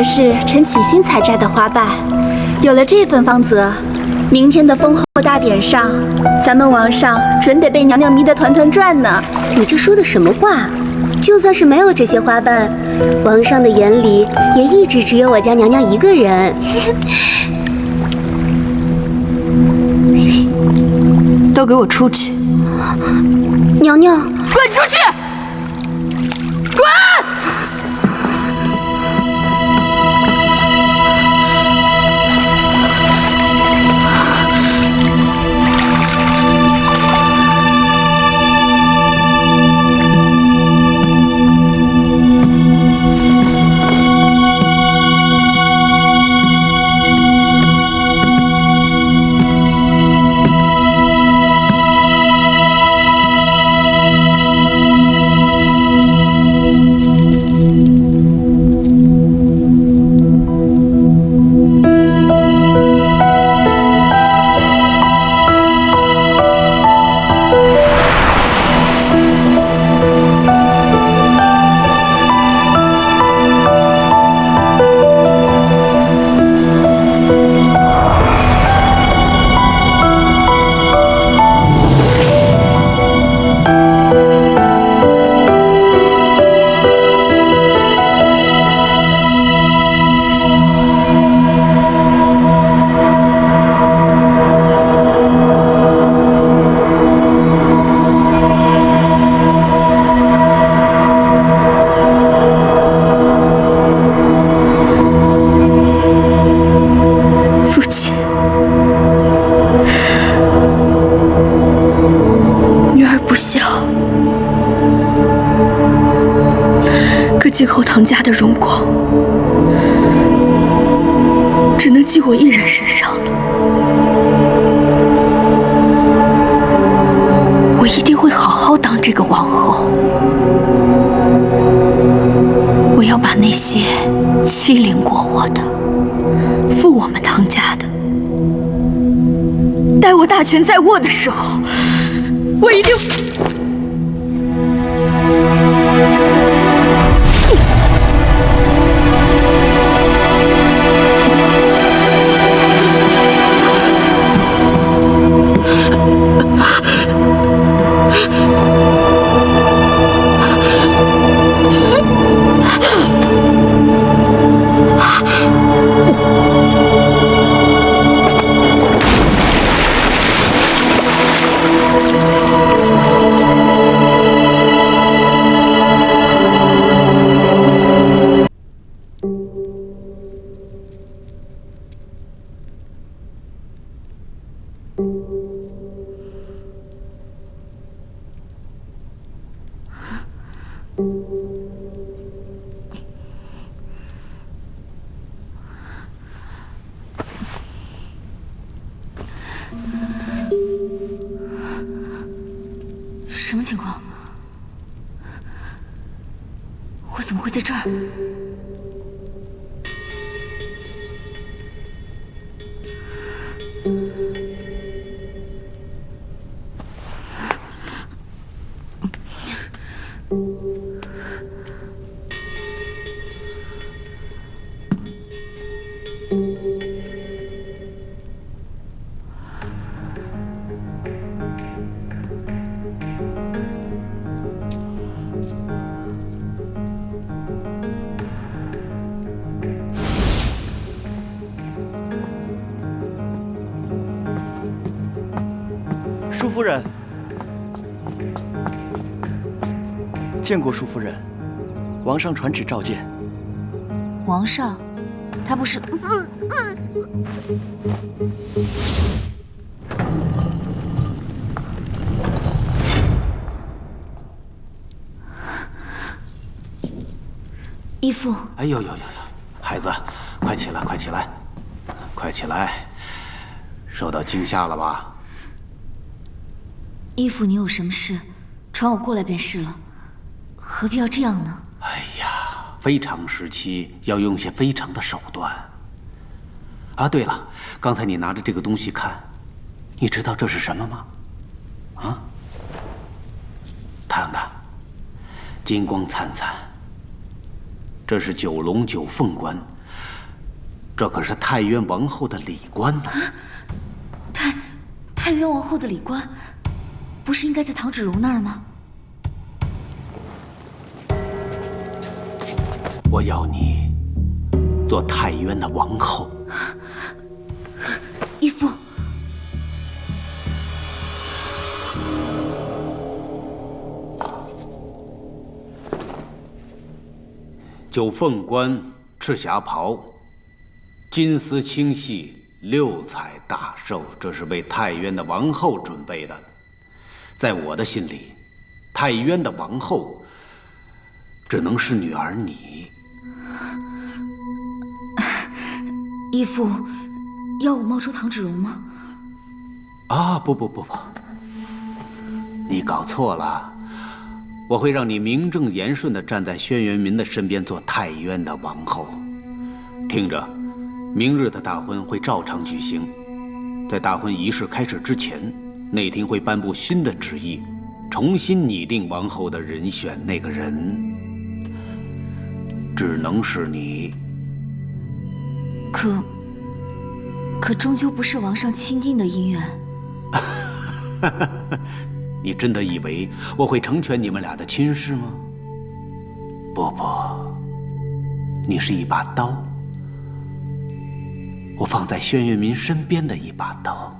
可是陈启新采摘的花瓣。有了这份芳泽，明天的封后大典上，咱们王上准得被娘娘迷得团团转呢。你这说的什么话？就算是没有这些花瓣，王上的眼里也一直只有我家娘娘一个人。都给我出去！娘娘，滚出去！滚！今后唐家的荣光，只能记我一人身上了。我一定会好好当这个王后。我要把那些欺凌过我的、负我们唐家的，待我大权在握的时候，我一定。什么情况？我怎么会在这儿？舒夫人，见过舒夫人，王上传旨召见。王上，他不是……义父，哎呦呦呦呦，孩子，快起来，快起来，快起来！受到惊吓了吧？义父，你有什么事，传我过来便是了，何必要这样呢？哎呀，非常时期要用些非常的手段。啊，对了，刚才你拿着这个东西看，你知道这是什么吗？啊？看看，金光灿灿。这是九龙九凤冠，这可是太渊王后的礼冠呢。太渊王后的礼冠，不是应该在唐芷蓉那儿吗？我要你做太渊的王后。义父，九凤冠，赤霞袍，金丝轻细，六彩大绶，这是为太渊的王后准备的。在我的心里，太渊的王后只能是女儿你。义父，要我冒充唐芷蓉吗？啊，不，你搞错了。我会让你名正言顺地站在轩辕明的身边，做太渊的王后。听着，明日的大婚会照常举行。在大婚仪式开始之前，内廷会颁布新的旨意，重新拟定王后的人选。那个人只能是你。可终究不是王上钦定的姻缘。你真的以为我会成全你们俩的亲事吗？不，你是一把刀，我放在轩辕明身边的一把刀。